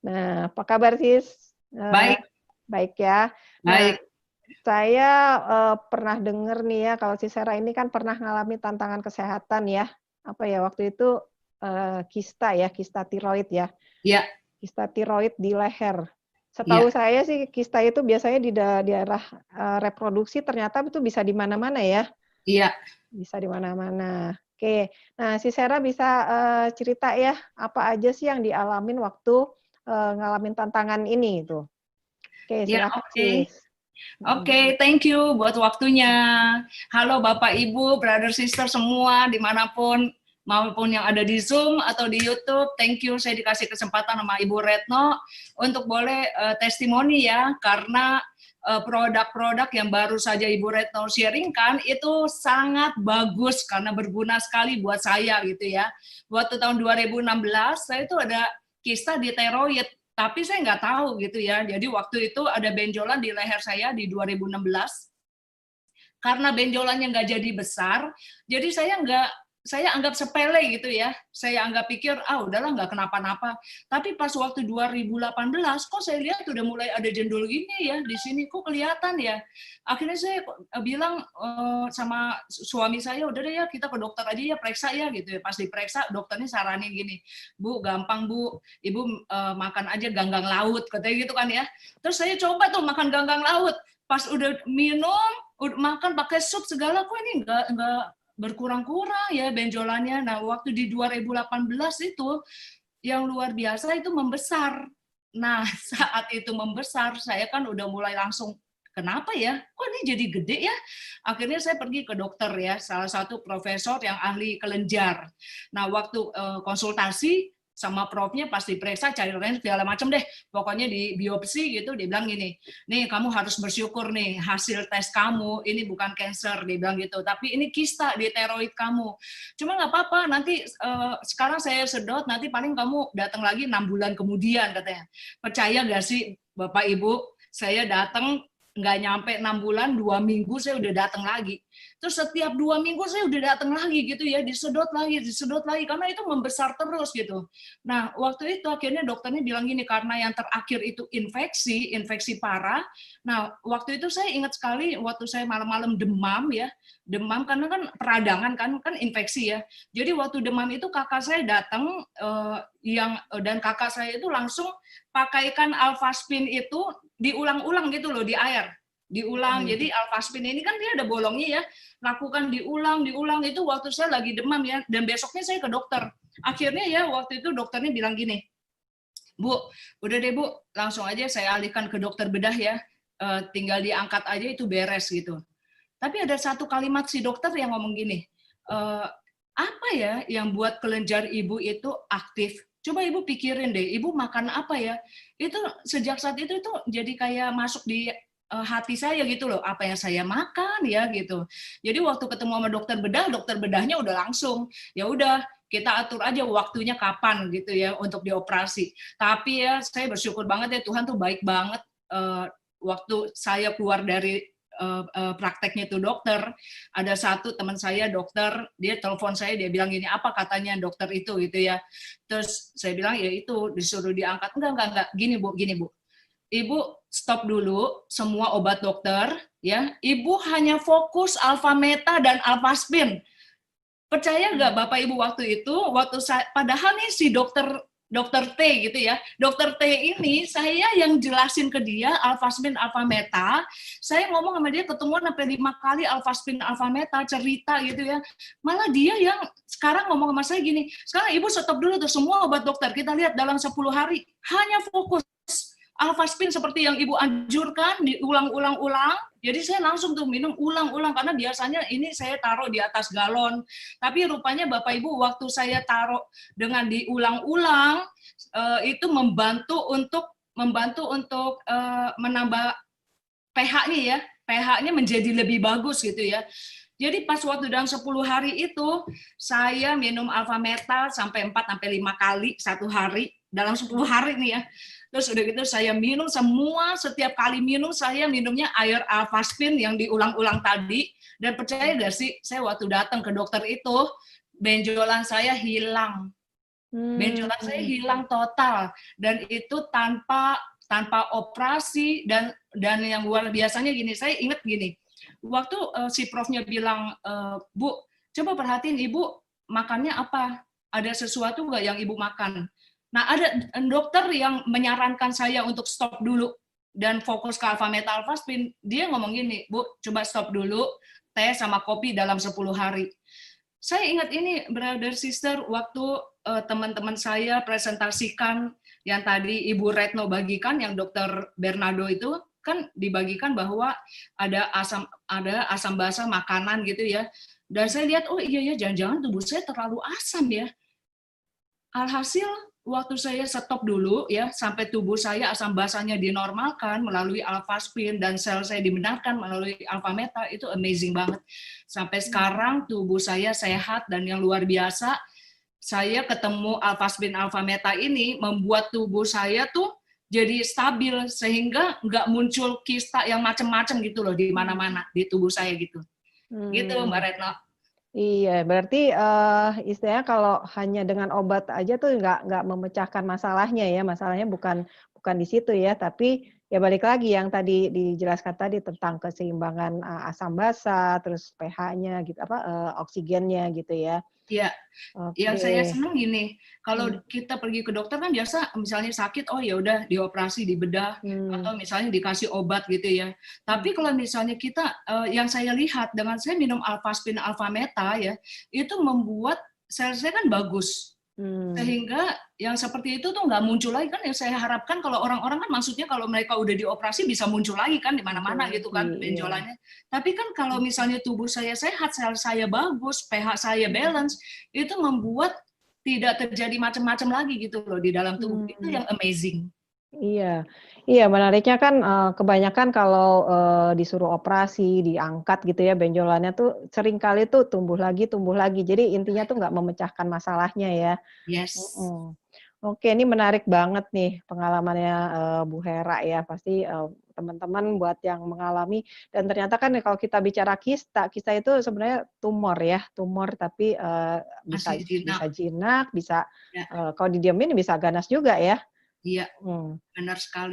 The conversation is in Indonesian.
Nah, apa kabar sis? Baik, Baik ya. Nah, baik. saya pernah dengar nih ya, kalau si Sera ini kan pernah mengalami tantangan kesehatan ya. Apa ya, waktu itu kista ya, kista tiroid ya. Ya, Kista tiroid di leher. Setahu ya, saya sih kista itu biasanya di daerah reproduksi, ternyata itu bisa di mana-mana ya. iya. Bisa di mana-mana. Oke, nah si Sera bisa cerita ya, apa aja sih yang dialamin waktu ngalamin tantangan ini itu. Oke, Ya, silakan oke. sis. Oke, thank you buat waktunya. Halo Bapak, Ibu, brother, sister semua, dimanapun, maupun yang ada di Zoom atau di YouTube. Thank you, saya dikasih kesempatan sama Ibu Retno untuk boleh testimoni ya, karena produk-produk yang baru saja Ibu Retno sharingkan itu sangat bagus karena berguna sekali buat saya gitu ya. Waktu tahun 2016, saya itu ada kista di tiroid, tapi saya nggak tahu gitu ya. Jadi waktu itu ada benjolan di leher saya di 2016. Karena benjolannya nggak jadi besar, jadi saya anggap sepele gitu ya. Saya anggap pikir, udahlah nggak kenapa-napa. Tapi pas waktu 2018, kok saya lihat udah mulai ada jendul gini ya, di sini kok kelihatan ya. Akhirnya saya bilang sama suami saya, udah deh ya kita ke dokter aja ya, periksa ya gitu ya. Pas diperiksa, dokternya saranin gini, Bu, gampang Bu, Ibu makan aja ganggang laut, katanya gitu kan ya. Terus saya coba tuh makan ganggang laut, pas udah minum, udah makan pakai sup segala, kok ini nggak berkurang-kurang ya benjolannya. Nah, waktu di 2018 itu yang luar biasa itu membesar. Nah, saat itu membesar, saya kan udah mulai langsung, kenapa ya? Kok ini jadi gede ya? Akhirnya saya pergi ke dokter ya, salah satu profesor yang ahli kelenjar. Nah, waktu konsultasi sama profnya pas diperiksa cairan segala macam deh, pokoknya di biopsi gitu, dia bilang gini, nih kamu harus bersyukur nih hasil tes kamu ini bukan cancer, dia bilang gitu, tapi ini kista di tiroid kamu. Cuma nggak apa-apa, nanti sekarang saya sedot, nanti paling kamu datang lagi 6 bulan kemudian katanya. Percaya nggak sih Bapak Ibu, saya datang nggak nyampe 6 bulan, 2 minggu saya udah datang lagi. Terus setiap 2 minggu saya udah datang lagi gitu ya, disedot lagi, karena itu membesar terus gitu. Nah, waktu itu akhirnya dokternya bilang gini, karena yang terakhir itu infeksi parah. Nah, waktu itu saya ingat sekali, waktu saya malam-malam demam ya, demam karena kan peradangan kan infeksi ya. Jadi waktu demam itu kakak saya datang, dan kakak saya itu langsung pakaikan alfaspin itu diulang-ulang gitu loh di air, diulang. Jadi alfaspin ini kan dia ada bolongnya ya, lakukan diulang itu waktu saya lagi demam ya, dan besoknya saya ke dokter. Akhirnya ya waktu itu dokternya bilang gini, Bu, udah deh Bu, langsung aja saya alihkan ke dokter bedah ya, tinggal diangkat aja itu beres gitu. Tapi ada satu kalimat si dokter yang ngomong gini, apa ya yang buat kelenjar ibu itu aktif? Coba ibu pikirin deh, ibu makan apa ya? Itu sejak saat itu jadi kayak masuk di hati saya gitu loh, apa yang saya makan ya gitu. Jadi waktu ketemu sama dokter bedahnya udah langsung, ya udah kita atur aja waktunya kapan gitu ya untuk dioperasi. Tapi ya saya bersyukur banget ya, Tuhan tuh baik banget. Waktu saya keluar dari prakteknya itu dokter, ada satu teman saya dokter, dia telepon saya, dia bilang gini, apa katanya dokter itu gitu ya. Terus saya bilang ya itu disuruh diangkat, enggak, gini Bu, Ibu stop dulu semua obat dokter ya, Ibu hanya fokus alfa meta dan alfaspin. Percaya nggak Bapak Ibu waktu itu, waktu saya, padahal nih si dokter T gitu ya, dokter T ini saya yang jelasin ke dia alfaspin, alfa meta, saya ngomong sama dia ketemuan sampai 5 kali alfaspin, alfa meta, cerita gitu ya, malah dia yang sekarang ngomong sama saya gini, sekarang Ibu stop dulu tuh semua obat dokter, kita lihat dalam 10 hari, hanya fokus alfaspin seperti yang Ibu anjurkan, diulang-ulang-ulang. Jadi saya langsung tuh minum ulang-ulang, karena biasanya ini saya taruh di atas galon. Tapi rupanya Bapak Ibu, waktu saya taruh dengan diulang-ulang, itu membantu untuk menambah pH-nya ya, pH-nya menjadi lebih bagus gitu ya. Jadi pas waktu dalam 10 hari itu, saya minum alfa meta sampai 4 sampai 5 kali satu hari, dalam 10 hari nih ya. Terus udah gitu saya minum semua, setiap kali minum saya minumnya air alfaspin yang diulang-ulang tadi. Dan percaya gak sih, saya waktu datang ke dokter itu, benjolan saya hilang. Benjolan saya Mmm. hilang total dan itu tanpa operasi dan yang luar biasanya gini, saya ingat gini, waktu si profnya bilang, Bu, coba perhatiin Ibu makannya apa? Ada sesuatu nggak yang Ibu makan? Nah, ada dokter yang menyarankan saya untuk stop dulu dan fokus ke alpha meta alphaspin. Dia ngomong gini, Bu, coba stop dulu teh sama kopi dalam 10 hari. Saya ingat ini, brother sister, waktu teman-teman saya presentasikan yang tadi Ibu Retno bagikan, yang Dokter Bernardo itu kan dibagikan bahwa ada asam basa makanan gitu ya. Dan saya lihat, oh iya ya, jangan-jangan tubuh saya terlalu asam ya. Alhasil waktu saya stop dulu ya, sampai tubuh saya asam basanya dinormalkan melalui alphaspin dan sel saya dibenarkan melalui alpha meta, itu amazing banget. Sampai sekarang tubuh saya sehat dan yang luar biasa, saya ketemu alphaspin alpha meta ini membuat tubuh saya tuh jadi stabil sehingga nggak muncul kista yang macam-macam gitu loh di mana-mana di tubuh saya gitu. Gitu Mbak Mmm. Retno. Iya, berarti, istilahnya kalau hanya dengan obat aja tuh nggak memecahkan masalahnya ya, masalahnya bukan bukan di situ ya, tapi ya balik lagi yang tadi dijelaskan tadi tentang keseimbangan, asam basa, terus pH-nya gitu, apa, oksigennya gitu ya. Iya, yang saya Oke. senang gini, kalau Mmm. kita pergi ke dokter kan biasa misalnya sakit, oh ya udah dioperasi, dibedah, Mmm. atau misalnya dikasih obat gitu ya. Mmm. Tapi kalau misalnya kita, yang saya lihat dengan saya minum alphaspin, alpha meta ya, itu membuat sel saya kan bagus. Mmm. Sehingga yang seperti itu tuh nggak muncul lagi kan, yang saya harapkan kalau orang-orang kan maksudnya kalau mereka udah dioperasi bisa muncul lagi kan di mana-mana Muncul gitu lagi, kan iya. benjolannya. Tapi kan kalau Mhm. misalnya tubuh saya sehat, sel saya bagus, pH saya Mhm. balance, itu membuat tidak terjadi macam-macam lagi gitu loh di dalam tubuh. Itu Mmm. yang amazing. Iya, iya menariknya kan, kebanyakan kalau, disuruh operasi, diangkat gitu ya benjolannya tuh seringkali tuh tumbuh lagi, jadi intinya tuh nggak memecahkan masalahnya ya. Yes. Mhm. Oke, ini menarik banget nih pengalamannya, Bu Hera ya, pasti, teman-teman buat yang mengalami dan ternyata kan kalau kita bicara kista, kista itu sebenarnya tumor ya, tumor tapi, bisa Masih jinak. bisa jinak, bisa, Ya, kalau didiemin bisa ganas juga ya. iya, Mhm. benar sekali.